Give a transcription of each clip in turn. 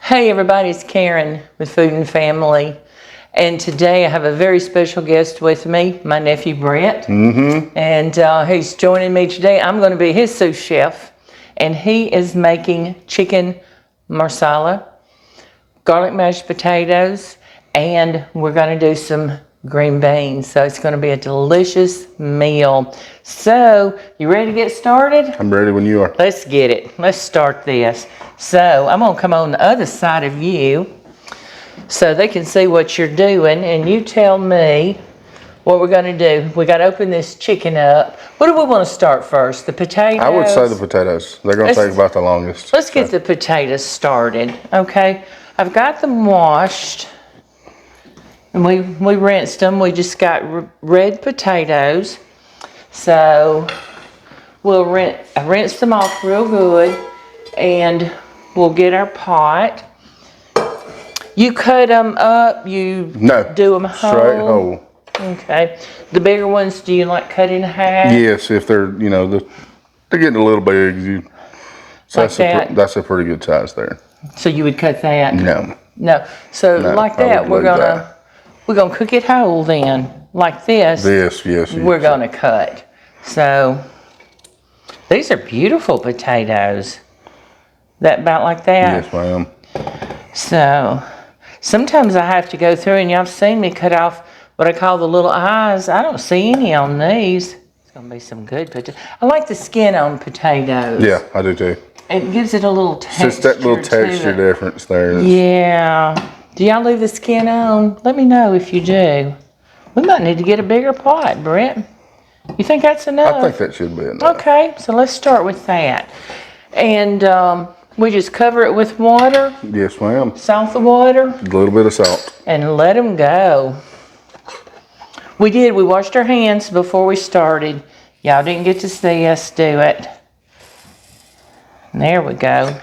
Hey everybody, it's Karen with Food and Family. And today I have a very special guest with me, my nephew Brett. And he's joining me today. I'm going to be his sous chef. And he is making chicken marsala, garlic mashed potatoes, and we're going to do some green beans. So it's going to be a delicious meal. So, you ready to get started? I'm ready when you are. Let's get it. Let's start this. So, I'm going to come on the other side of you so they can see what you're doing, and you tell me what we're going to do. We got to open this chicken up. What do we want to start first? The potatoes? I would say the potatoes. They're going to take about the longest. Let's get the potatoes started, okay? I've got them washed, and we rinsed them. We just got red potatoes. So we'll rinse them off real good, and we'll get our pot. You cut them up, do them whole? Straight whole. Okay. The bigger ones, do you like cut in half? Yes, if they're, they're getting a little big. So like that's a pretty good size there. So you would cut that? No. So like that, we're gonna cook it whole then. Like this. Yes. We're gonna cut. So these are beautiful potatoes. That about like that? Yes, ma'am. So sometimes I have to go through, and y'all have seen me cut off what I call the little eyes. I don't see any on these. It's gonna be some good potatoes. I like the skin on potatoes. Yeah, I do too. It gives it a little texture. Just that little texture difference there. Yeah. Do y'all leave the skin on? Let me know if you do. We might need to get a bigger pot, Brett. You think that's enough? I think that should be enough. Okay, so let's start with that. And we just cover it with water. Yes, ma'am. Salt the water. A little bit of salt. And let them go. We washed our hands before we started. Y'all didn't get to see us do it. There we go.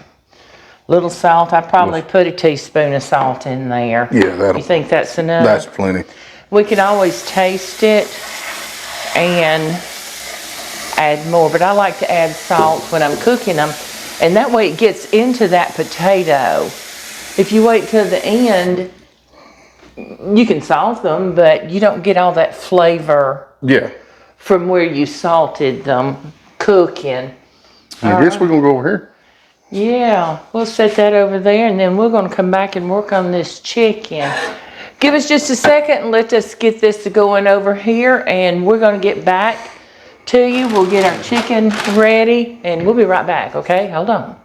Little salt. I probably put a teaspoon of salt in there. Yeah, you think that's enough? That's plenty. We can always taste it and add more, but I like to add salt when I'm cooking them, and that way it gets into that potato. If you wait till the end, you can salt them, but you don't get all that flavor from where you salted them cooking. I guess we're going to go over here. Yeah, we'll set that over there, and then we're going to come back and work on this chicken. Give us just a second and let us get this going over here, and we're going to get back to you. We'll get our chicken ready, and we'll be right back, okay? Hold on.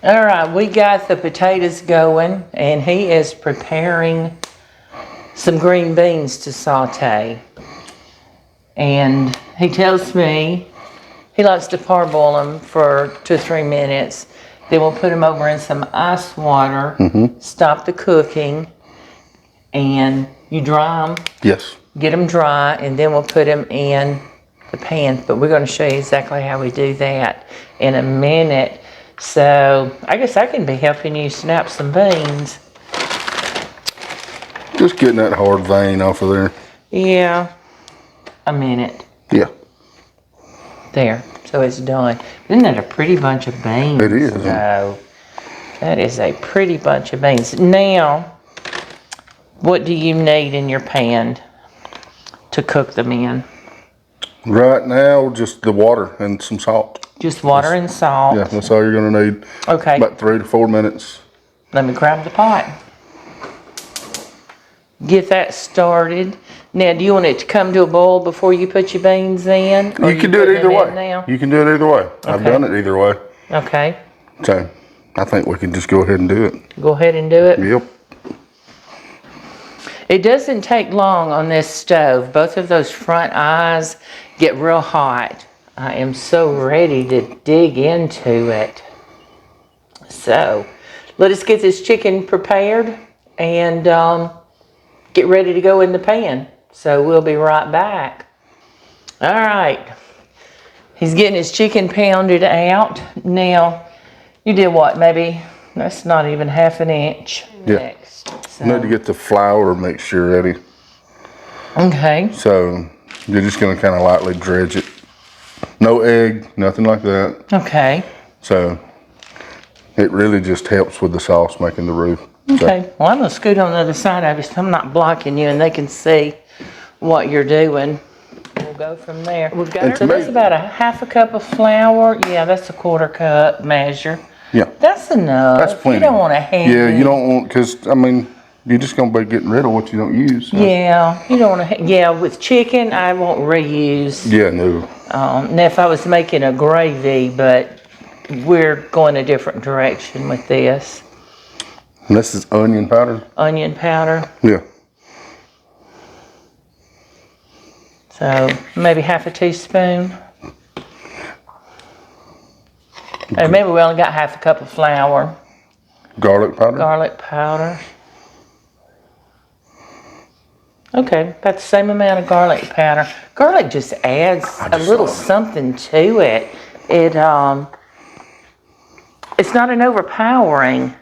All right, we got the potatoes going, and he is preparing some green beans to saute. And he tells me he likes to parboil them for 2 or 3 minutes. Then we'll put them over in some ice water, stop the cooking, and you dry them. Yes. Get them dry, and then we'll put them in the pan. But we're going to show you exactly how we do that in a minute. So I guess I can be helping you snap some beans. Just getting that hard vein off of there. Yeah. A minute. Yeah. There. So it's done. Isn't that a pretty bunch of beans? It is. So that is a pretty bunch of beans. Now, what do you need in your pan to cook them in? Right now, just the water and some salt. Just water and salt? Yeah, that's all you're going to need. Okay. About 3 to 4 minutes. Let me grab the pot. Get that started. Now, do you want it to come to a boil before you put your beans in? You can do it either way. You can do it either way. Okay. I've done it either way. Okay. So, I think we can just go ahead and do it. Go ahead and do it? Yep. It doesn't take long on this stove. Both of those front eyes get real hot. I am so ready to dig into it. So, let us get this chicken prepared and get ready to go in the pan. So we'll be right back. All right. He's getting his chicken pounded out. Now, you did what? Maybe, that's not even ½ inch. Yeah. Next. So. Need to get the flour mixture ready. Okay. So, you're just going to kind of lightly dredge it. No egg, nothing like that. Okay. So, It really just helps with the sauce making the roux. Okay, well, I'm gonna scoot on the other side of it so I'm not blocking you and they can see what you're doing. We'll go from there. We've got, so that's about a half a cup of flour. Yeah, that's a 1/4 cup measure. Yeah. That's enough. That's plenty. You don't want to heavy. Yeah, you don't want, because, I mean, you're just going to be getting rid of what you don't use. So. Yeah, you don't want to, yeah, with chicken, I won't reuse. Yeah, no. Now, if I was making a gravy, but we're going a different direction with this. And this is onion powder? Onion powder. Yeah. So maybe half a teaspoon. Or maybe we only got half a cup of flour. Garlic powder? Garlic powder. Okay, about the same amount of garlic powder. Garlic just adds a little something to it. It's not an overpowering.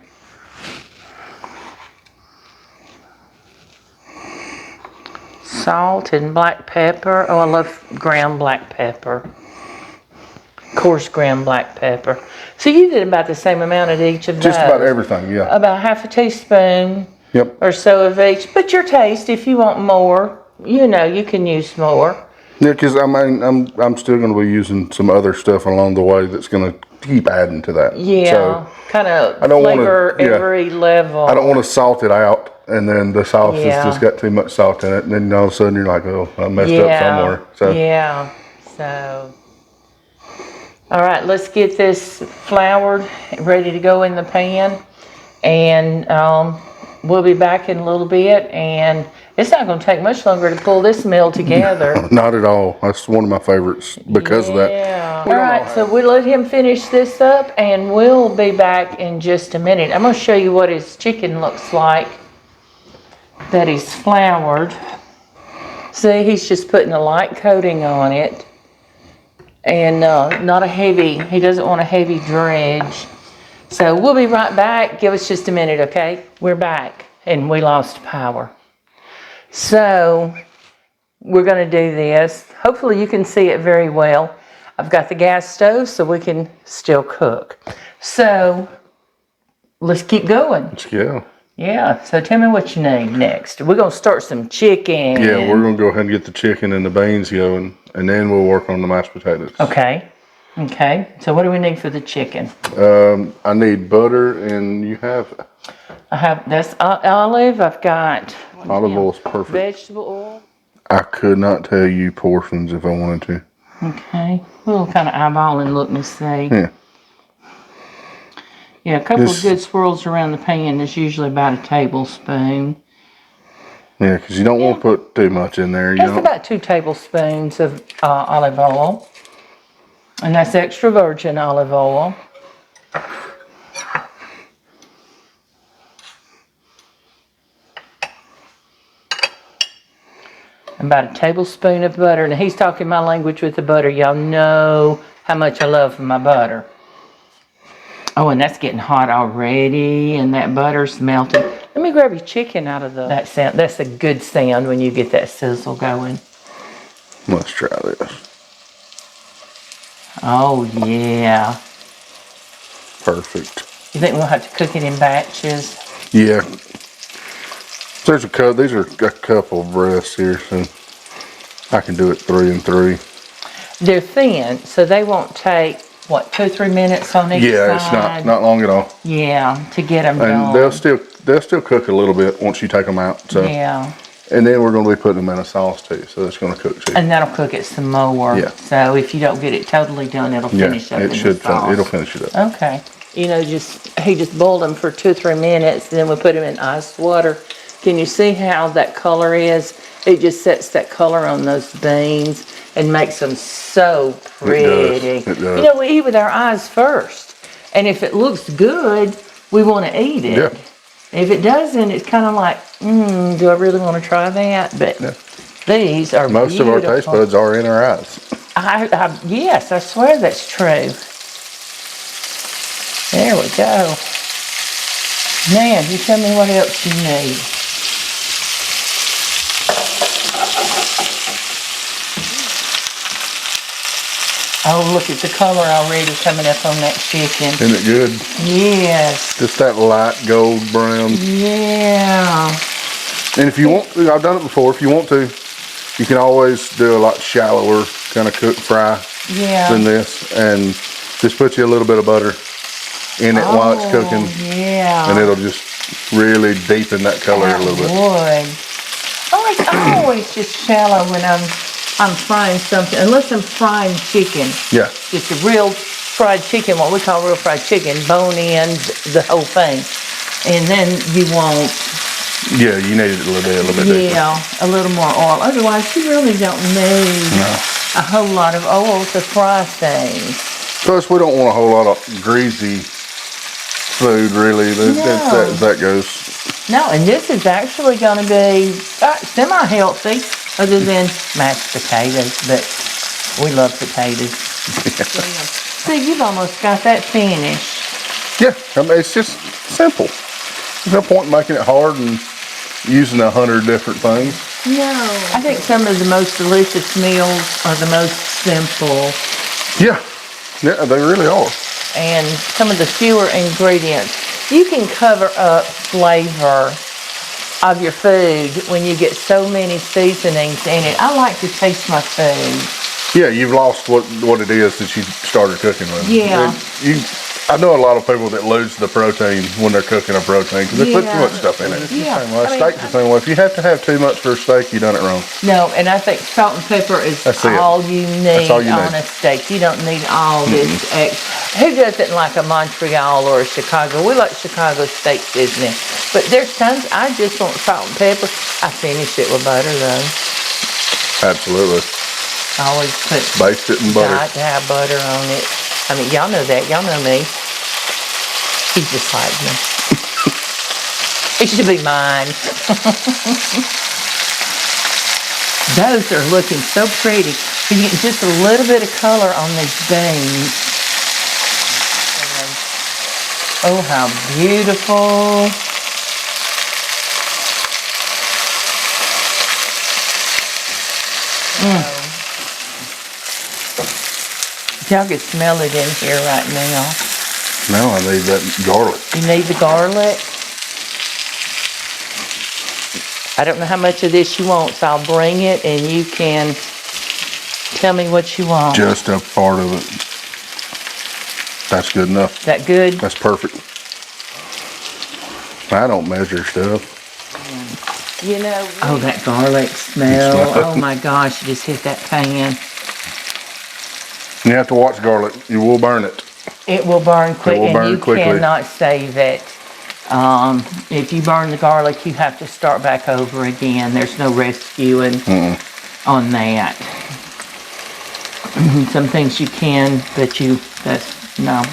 Salt and black pepper. Oh, I love ground black pepper. Coarse ground black pepper. So you did about the same amount of each of those. Just about everything, yeah. About half a teaspoon. Yep. Or so of each. But your taste, if you want more, you know, you can use more. Yeah, because I mean, I'm still going to be using some other stuff along the way that's going to keep adding to that. Yeah, so kind of flavor every level. I don't want to salt it out, and then the sauce has just got too much salt in it, and then all of a sudden you're like, oh, I messed up somewhere. So. Yeah, so. All right, let's get this floured, ready to go in the pan, and we'll be back in a little bit, and it's not going to take much longer to pull this meal together. Not at all. That's one of my favorites because of that. Yeah. All right, so we'll let him finish this up, and we'll be back in just a minute. I'm going to show you what his chicken looks like that he's floured. See, he's just putting a light coating on it, and not a heavy, he doesn't want a heavy dredge. So we'll be right back. Give us just a minute, okay? We're back, and we lost power. So we're going to do this. Hopefully you can see it very well. I've got the gas stove so we can still cook. So let's keep going. Let's go. Yeah, so tell me what you need next. We're going to start some chicken. Yeah, we're going to go ahead and get the chicken and the beans going, and then we'll work on the mashed potatoes. Okay. Okay, so what do we need for the chicken? I need butter, and you have... I have, that's olive. I've got... Olive oil is perfect. Vegetable oil. I could not tell you portions if I wanted to. Okay, we'll kind of eyeball and look and see. Yeah. Yeah, a couple of good swirls around the pan is usually about a tablespoon. Yeah, because you don't want to put too much in there. That's about 2 tablespoons of olive oil. And that's extra virgin olive oil. About a tablespoon of butter. Now he's talking my language with the butter. Y'all know how much I love my butter. Oh, and that's getting hot already, and that butter's melting. Let me grab your chicken out of that sound. That's a good sound when you get that sizzle going. Let's try this. Oh, yeah. Perfect. You think we'll have to cook it in batches? Yeah. There's a couple. These are a couple of breasts here, so I can do it 3 and 3. They're thin, so they won't take, what, 2 or 3 minutes on each side? Yeah, it's not long at all. Yeah, to get them done. And they'll still cook a little bit once you take them out. So. Yeah. And then we're going to be putting them in a sauce too, so it's going to cook too. And that'll cook it some more. Yeah. So if you don't get it totally done, it'll finish up in the sauce. It'll finish it up. Okay. You know, he just boiled them for 2 or 3 minutes, and then we put them in ice water. Can you see how that color is? It just sets that color on those beans and makes them so pretty. It does. You know, we eat with our eyes first. And if it looks good, we want to eat it. Yeah. If it doesn't, it's kind of like, do I really want to try that? But these are Most beautiful. of our taste buds are in our eyes. Yes, I swear that's true. There we go. Now, you tell me what else you need. Oh, look at the color already coming up on that chicken. Isn't it good? Yes. Just that light gold brown. Yeah. And if you want to, I've done it before, if you want to, you can always do a lot shallower kind of fry than this. And just put you a little bit of butter in it while it's cooking. Yeah. And it'll just really deepen that color a little bit. I'm always just shallow when I'm frying something, unless I'm frying chicken. Yeah. Just a real fried chicken, what we call real fried chicken, bone ends, the whole thing. And then you won't. Yeah, you need it a little bit deeper. Yeah, a little more oil. Otherwise, you really don't need a whole lot of oil to fry things. Plus, we don't want a whole lot of greasy food, really. That goes. No, and this is actually going to be semi-healthy, other than mashed potatoes, but we love potatoes. See, you've almost got that finished. Yeah, I mean, it's just simple. There's no point in making it hard and using 100 different things. No. I think some of the most delicious meals are the most simple. Yeah, they really are. And some of the fewer ingredients. You can cover up flavor of your food when you get so many seasonings in it. I like to taste my food. Yeah, you've lost what it is since you started cooking with it. Yeah. I know a lot of people that lose the protein when they're cooking a protein because they put too much stuff in it. Yeah. Steak's the same way. If you have to have too much for a steak, you've done it wrong. No, and I think salt and pepper is all you need on a steak. You don't need all this extra. Who doesn't like a Montreal or a Chicago? We like Chicago steak seasoning. But there's times I just want salt and pepper. I finish it with butter though. Absolutely. I always put baste it in butter. Got to have butter on it. I mean, y'all know that. Y'all know me. He just likes me. It should be mine. Those are looking so pretty. You get just a little bit of color on these beans. Oh, how beautiful. Y'all can smell it in here right now. Now I need that garlic. You need the garlic? I don't know how much of this you want, so I'll bring it and you can tell me what you want. Just a part of it. That's good enough. That good? That's perfect. I don't measure stuff. You know. Oh, that garlic smell. Oh my gosh, you just hit that pan. You have to watch garlic. You will burn it. It will burn quick, and you cannot save it. If you burn the garlic, you have to start back over again. There's no rescuing on that. Some things you can, but no.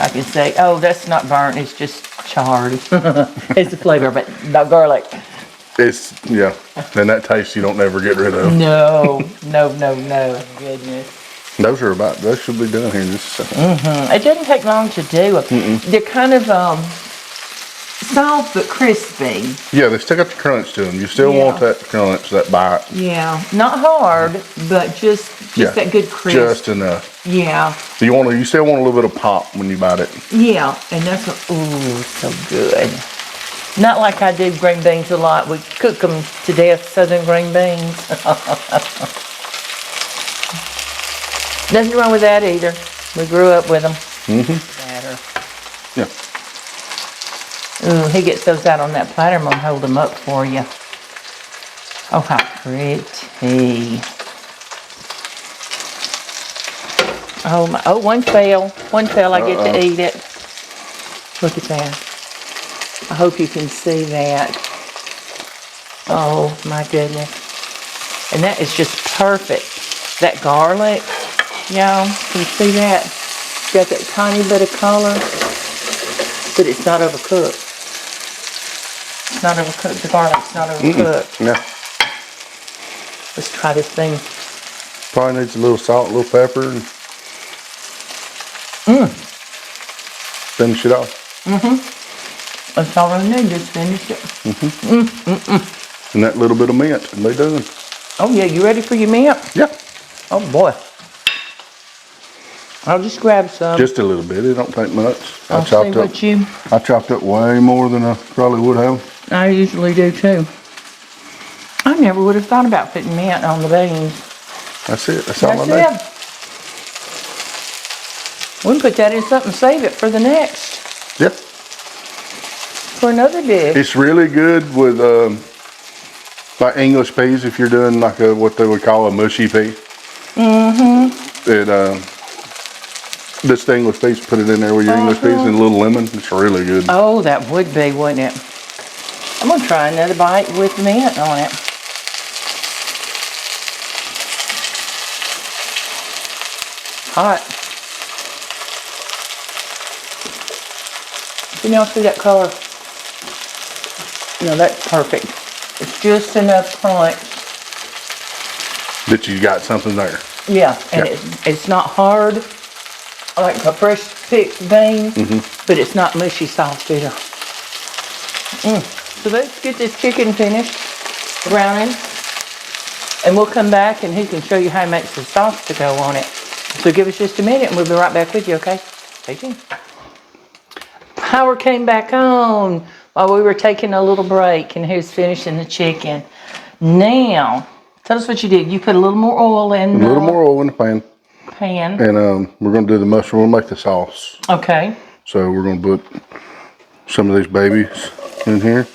I can say, oh, that's not burnt, it's just charred. It's the flavor, but not garlic. Yeah, and that taste you don't never get rid of. No. Goodness. Those should be done here in just a second. It doesn't take long to do. They're kind of soft but crispy. Yeah, they still got the crunch to them. You still want that crunch, that bite. Yeah, not hard, but just that good crisp. Just enough. Yeah. You still want a little bit of pop when you bite it. Yeah, and that's so good. Not like I do green beans a lot. We cook them to death, southern green beans. Nothing wrong with that either. We grew up with them. Yeah. Ooh, he gets those out on that platter. I'm going to hold them up for you. Oh, how pretty. Oh, one fell. I get to eat it. Look at that. I hope you can see that. Oh, my goodness. And that is just perfect. That garlic, y'all, can you see that? It's got that tiny bit of color, but it's not overcooked. It's not overcooked. The garlic's not overcooked. No. Let's try this thing. Probably needs a little salt, a little pepper, and finish it off. That's all I need, just finish it. And that little bit of mint, and they done. Oh yeah, you ready for your mint? Yeah. Oh boy. I'll just grab some. Just a little bit. It don't take much. I'll see what you... I chopped up way more than I probably would have. I usually do too. I never would have thought about putting mint on the beans. That's it. That's all I do. That's it. We can put that in something and save it for the next. Yeah. For another dish. It's really good with like English peas if you're doing like what they would call a mushy pea. This English peas, put it in there with your English peas and a little lemon. It's really good. Oh, that would be, wouldn't it? I'm gonna try another bite with mint on it. Hot. Can y'all see that color? No, that's perfect. It's just enough crunch. That you got something there. Yeah, and it's not hard like a fresh picked bean, but it's not mushy soft either. So let's get this chicken finished browning, and we'll come back and he can show you how he makes the sauce to go on it. So give us just a minute and we'll be right back with you, okay? Stay tuned. Power came back on while we were taking a little break, and he was finishing the chicken. Now, tell us what you did. You put a little more oil in the... A little more oil in the pan. And we're going to do the mushroom. We'll make the sauce. Okay. So we're going to put some of these babies in here.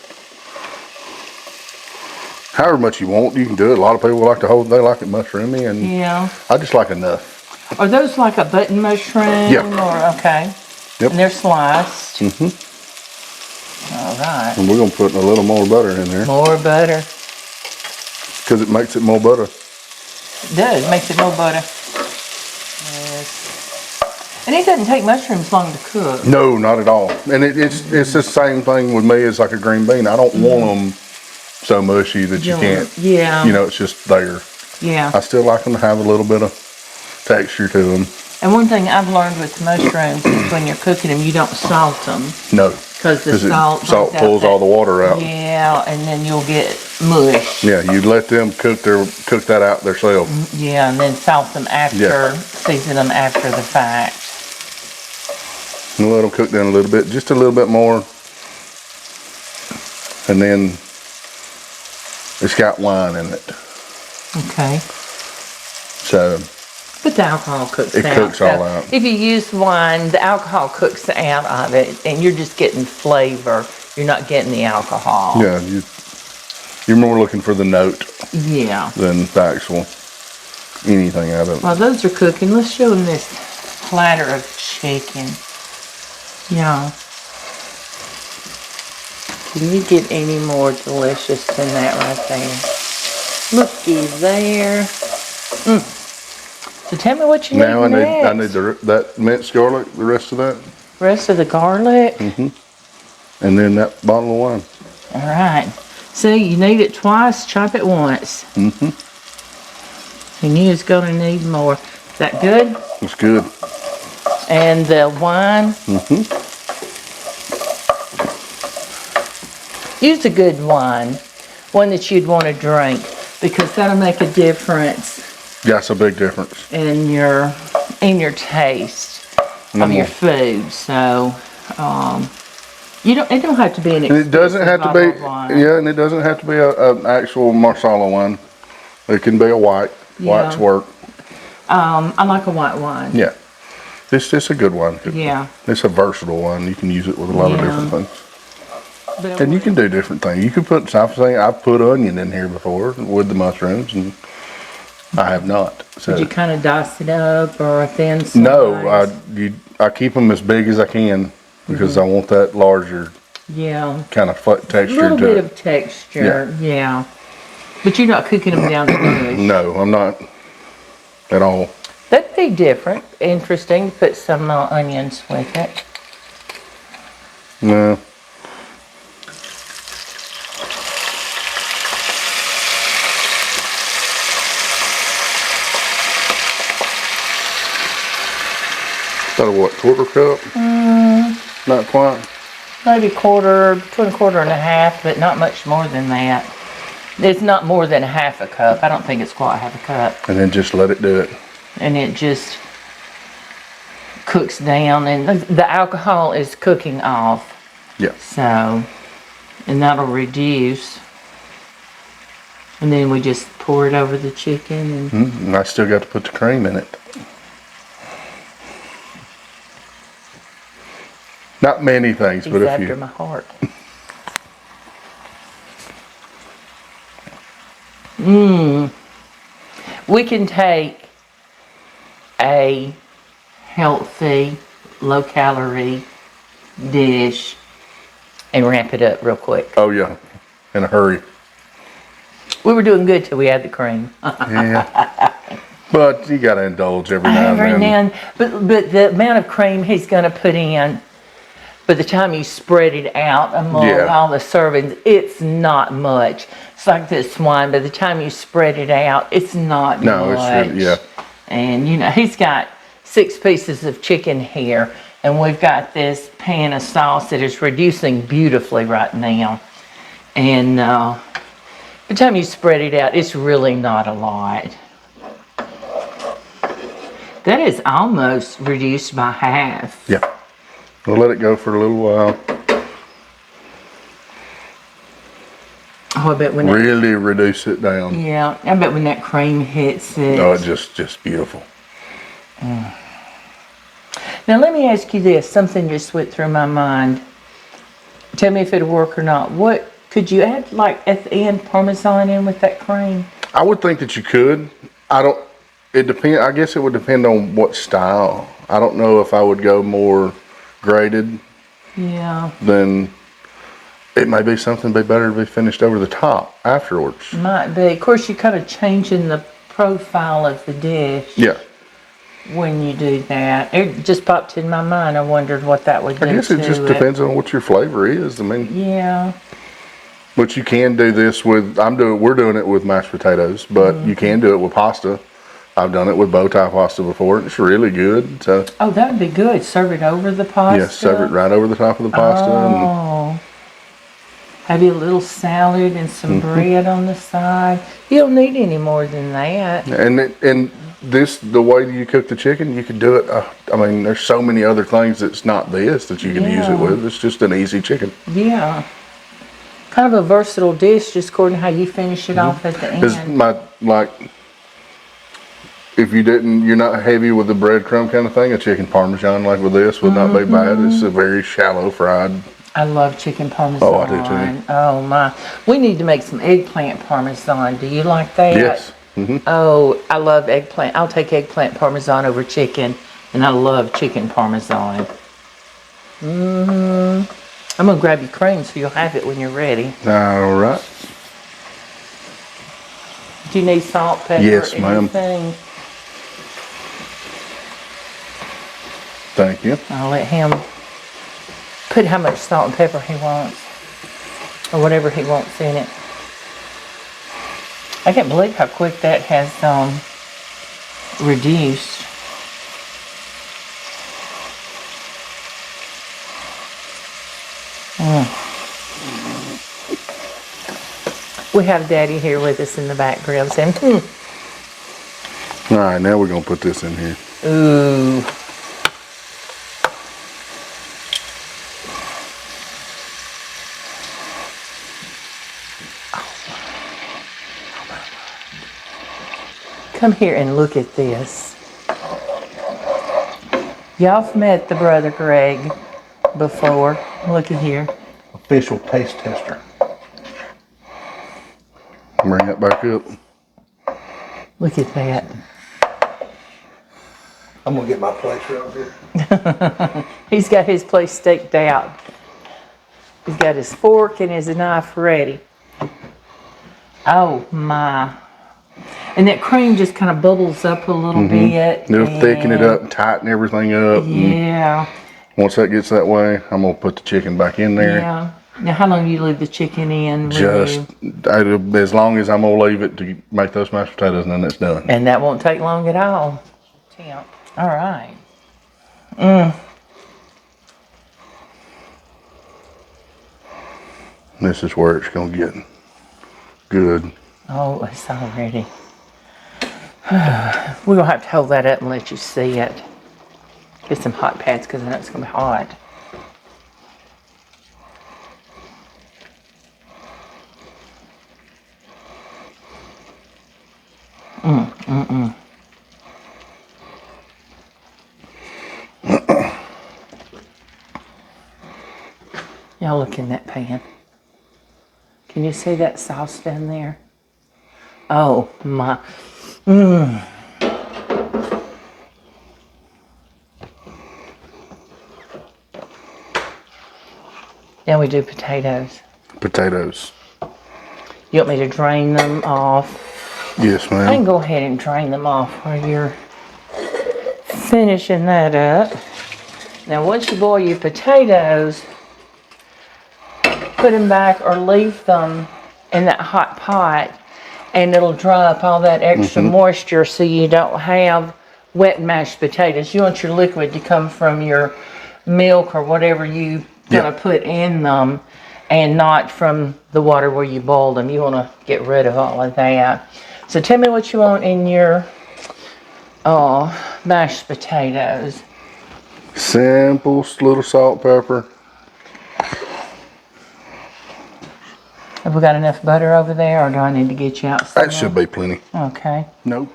However much you want, you can do it. A lot of people like to hold, they like it mushroomy, and yeah. I just like enough. Are those like a button mushroom? Yeah. Or, okay. Yep. And they're sliced. All right. And we're going to put a little more butter in there. More butter. Because it makes it more butter. It does. Makes it more butter. Yes. And it doesn't take mushrooms long to cook. No, not at all. And it's the same thing with me as like a green bean. I don't want them so mushy that you can't. Yeah. You know, it's just there. Yeah. I still like them to have a little bit of texture to them. And one thing I've learned with mushrooms is when you're cooking them, you don't salt them. No. Because the salt pulls all the water out. Yeah, and then you'll get mush. Yeah, you let them cook that out themselves. Yeah, and then salt them after, season them after the fact. And let them cook down a little bit, just a little bit more. And then it's got wine in it. Okay. So. But the alcohol cooks out. It cooks all out. If you use wine, the alcohol cooks out of it, and you're just getting flavor. You're not getting the alcohol. Yeah, you're more looking for the note. Yeah. Than the actual anything out of it. While those are cooking, let's show them this platter of chicken. Yeah. Can you get any more delicious than that right there? Looky there. So tell me what you need now next. I need that minced garlic, the rest of that. Rest of the garlic? And then that bottle of wine. All right. See, you need it twice, chop it once. And you just gonna need more. Is that good? It's good. And the wine? Use a good wine. One that you'd want to drink, because that'll make a difference. That's a big difference. In your taste of your food. So it don't have to be an expensive it doesn't have to be wine. Yeah, and it doesn't have to be an actual Marsala wine. It can be a white. White's work. I like a white wine. Yeah. It's just a good one. Yeah. It's a versatile one. You can use it with a lot of different things. And you can do different things. You can put something. I've put onion in here before with the mushrooms, and I have not. So. Did you kind of dice it up or a thin slice? No, I keep them as big as I can because I want that larger kind of texture. A little bit of texture, yeah. But you're not cooking them down to mush. No, I'm not at all. That'd be different. Interesting. Put some onions with it. No. About a what, quarter cup? Not quite. Maybe between a quarter and a half, but not much more than that. It's not more than a half a cup. I don't think it's quite half a cup. And then just let it do it. And it just cooks down, and the alcohol is cooking off. Yeah. So, and that'll reduce. And then we just pour it over the chicken. And I still got to put the cream in it. Not many things, but He's if you... after my heart. We can take a healthy, low-calorie dish and ramp it up real quick. Oh, yeah. In a hurry. We were doing good till we had the cream. Yeah. But you got to indulge every now and then. But the amount of cream he's going to put in, by the time you spread it out among all the servings, it's not much. It's like this wine. By the time you spread it out, it's not much. No, it's really, yeah. And, you know, he's got 6 pieces of chicken here. And we've got this pan of sauce that is reducing beautifully right now. And by the time you spread it out, it's really not a lot. That is almost reduced by half. Yeah. We'll let it go for a little while. Oh, I bet when really reduce it down. Yeah, I bet when that cream hits it. Oh, it's just beautiful. Now let me ask you this. Something just went through my mind. Tell me if it'll work or not. What could you add, like at the end, Parmesan in with that cream? I would think that you could. It depends. I guess it would depend on what style. I don't know if I would go more grated. Yeah. Then it may be something be better to be finished over the top afterwards. Might be. Of course, you're kind of changing the profile of the dish. Yeah. When you do that, it just popped in my mind. I wondered what that would do. I guess it just depends on what your flavor is. I mean. Yeah. But you can do this with. We're doing it with mashed potatoes, but you can do it with pasta. I've done it with bow tie pasta before. It's really good. So. Oh, that would be good. Serve it over the pasta. Yeah, serve it right over the top of the pasta. Oh. Have you a little salad and some bread on the side. You don't need any more than that. And the way you cook the chicken, you could do it. I mean, there's so many other things that's not this that you can use it with. It's just an easy chicken. Yeah. Kind of a versatile dish, just according to how you finish it off at the end. If you're not heavy with the breadcrumb kind of thing, a chicken Parmesan like with this would not be bad. It's a very shallow fried. I love chicken Parmesan. Oh, I do too. Oh my. We need to make some eggplant Parmesan. Do you like that? Yes. Oh, I love eggplant. I'll take eggplant Parmesan over chicken, and I love chicken Parmesan. I'm going to grab your cream so you'll have it when you're ready. All right. Do you need salt, pepper, yes, ma'am. anything? Thank you. I'll let him put how much salt and pepper he wants, or whatever he wants in it. I can't believe how quick that has reduced. We have Daddy here with us in the background saying, All right, now we're going to put this in here. Ooh. Come here and look at this. Y'all have met the brother Greg before. Look at here. Official taste tester. Bring it back up. Look at that. I'm going to get my place right here. He's got his place staked out. He's got his fork and his knife ready. Oh my. And that cream just kind of bubbles up a little bit. It'll thicken it up and tighten everything up. Yeah. Once that gets that way, I'm going to put the chicken back in there. Yeah. Now, how long do you leave the chicken in? Just as long as I'm going to leave it to make those mashed potatoes, and then it's done. And that won't take long at all. All right. This is where it's going to get Good. Oh, it's already. We're gonna have to hold that up and let you see it. Get some hot pads because I know it's gonna be hot. Y'all look in that pan. Can you see that sauce down there? Oh my. Now we do potatoes. Potatoes. You want me to drain them off? Yes, I can ma'am. go ahead and drain them off while you're finishing that up. Now once you boil your potatoes, put them back or leave them in that hot pot and it'll dry up all that extra moisture so you don't have wet mashed potatoes. You want your liquid to come from your milk or whatever you gonna put in them and not from the water where you boiled them. You want to get rid of all of that. So tell me what you want in your mashed potatoes. Simple little salt, pepper. Have we got enough butter over there, or do I need to get you out some That should be plenty. Okay. Nope.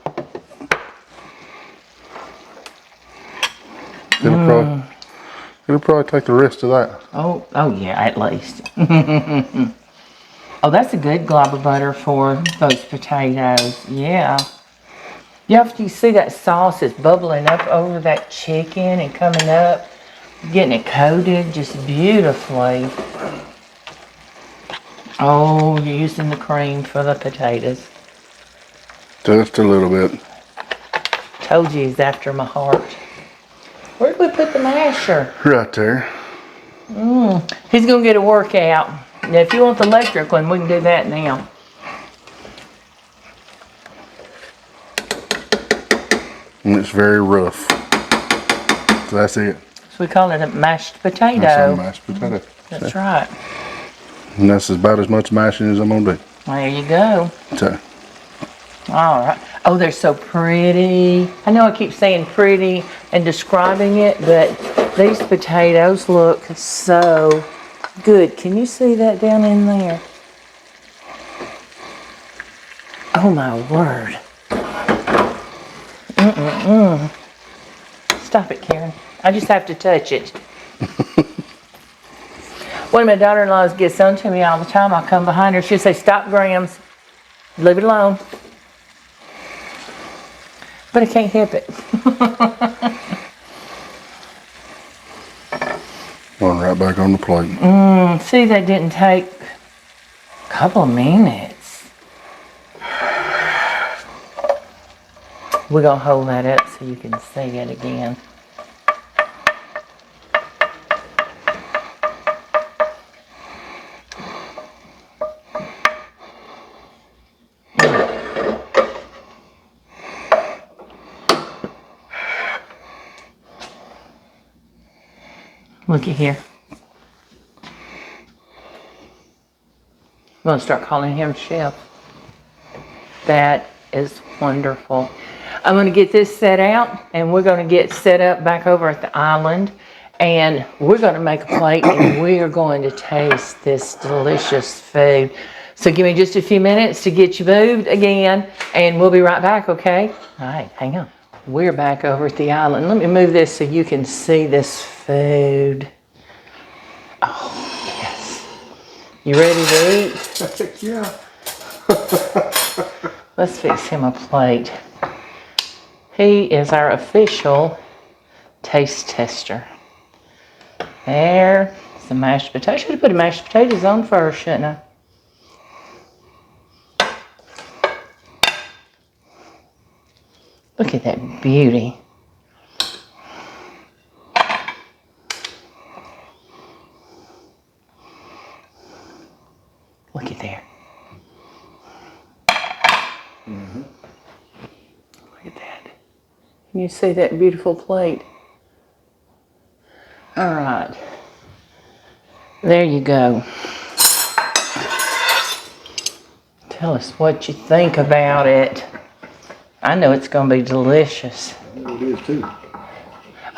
It'll probably take the rest of that. Oh yeah, at least. Oh, that's a good glob of butter for those potatoes. Yeah. You see that sauce is bubbling up over that chicken and coming up, getting it coated just beautifully. Oh, you're using the cream for the potatoes. Just a little bit. Told you he's after my heart. Where did we put the masher? Right there. He's gonna get a workout. Now, if you want the electric one, we can do that now. And it's very rough. So that's it. So we call it a mashed potato. That's a mashed potato. That's right. And that's about as much mashing as I'm gonna do. There you go. So. All right. Oh, they're so pretty. I know I keep saying pretty and describing it, but these potatoes look so good. Can you see that down in there? Oh my word. Stop it, Karen. I just have to touch it. One of my daughter-in-laws gets on to me all the time. I'll come behind her. She'll say, "Stop, Grams. Leave it alone." But I can't help it. Going right back on the plate. See, that didn't take a couple of minutes. We're going to hold that up so you can see it again. Looky here. I'm going to start calling him Chef. That is wonderful. I'm going to get this set out, and we're going to get set up back over at the island, and we're going to make a plate, and we are going to taste this delicious food. So give me just a few minutes to get you moved again, and we'll be right back, okay? All right, hang on. We're back over at the island. Let me move this so you can see this food. Oh, yes. You ready to eat? Yeah. Let's fix him a plate. He is our official taste tester. There's the mashed potatoes. I should have put the mashed potatoes on first, shouldn't I? Look at that beauty. Look at there. Look at that. Can you see that beautiful plate? All right. There you go. Tell us what you think about it. I know it's going to be delicious. It is too.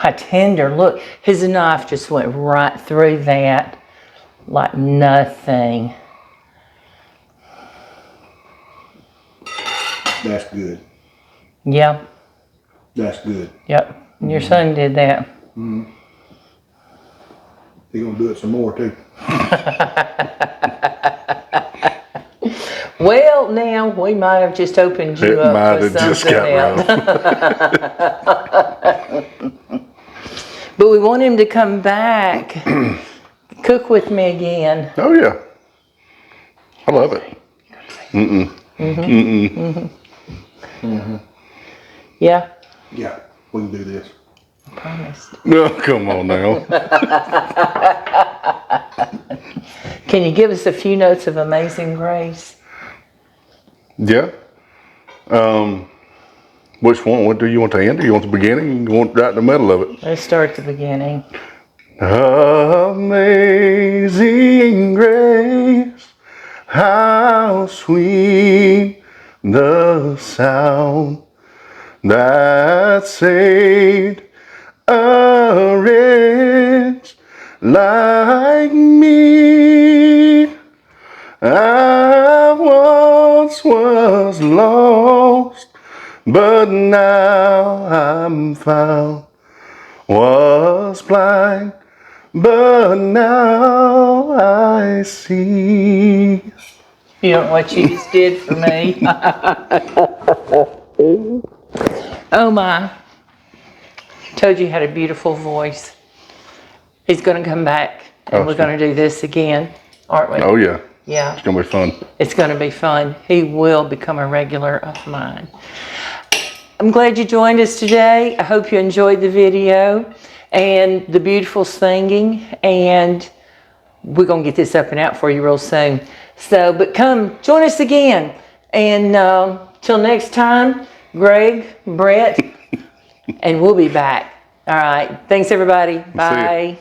A tender, look, his knife just went right through that like nothing. That's good. Yeah. That's good. Yep. And your son did that. Mm-hmm. He's gonna do it some more too. Well, now we might have just opened you up for something else. But we want him to come back, cook with me again. Oh yeah, I love it. Mm-mm. Mm-mm. Mm-hmm. Mm-hmm. Yeah. Yeah, we can do this. I promised. No, come on now. Can you give us a few notes of Amazing Grace? Yeah. Which one? What do you want to end? Do you want the beginning? You want right in the middle of it? Let's start at the beginning. Amazing grace, how sweet the sound that saved a wretch like me. I once was lost, but now I'm found. Was blind, but now I see. You know what you just did for me? Oh my. Told you had a beautiful voice. He's going to come back and we're going to do this again, aren't we? Oh yeah. Yeah. It's going to be fun. It's going to be fun. He will become a regular of mine. I'm glad you joined us today. I hope you enjoyed the video and the beautiful singing. And we're going to get this up and out for you real soon. So, but come join us again. And till next time, Greg, Brett, and we'll be back. All right. Thanks, everybody. Bye.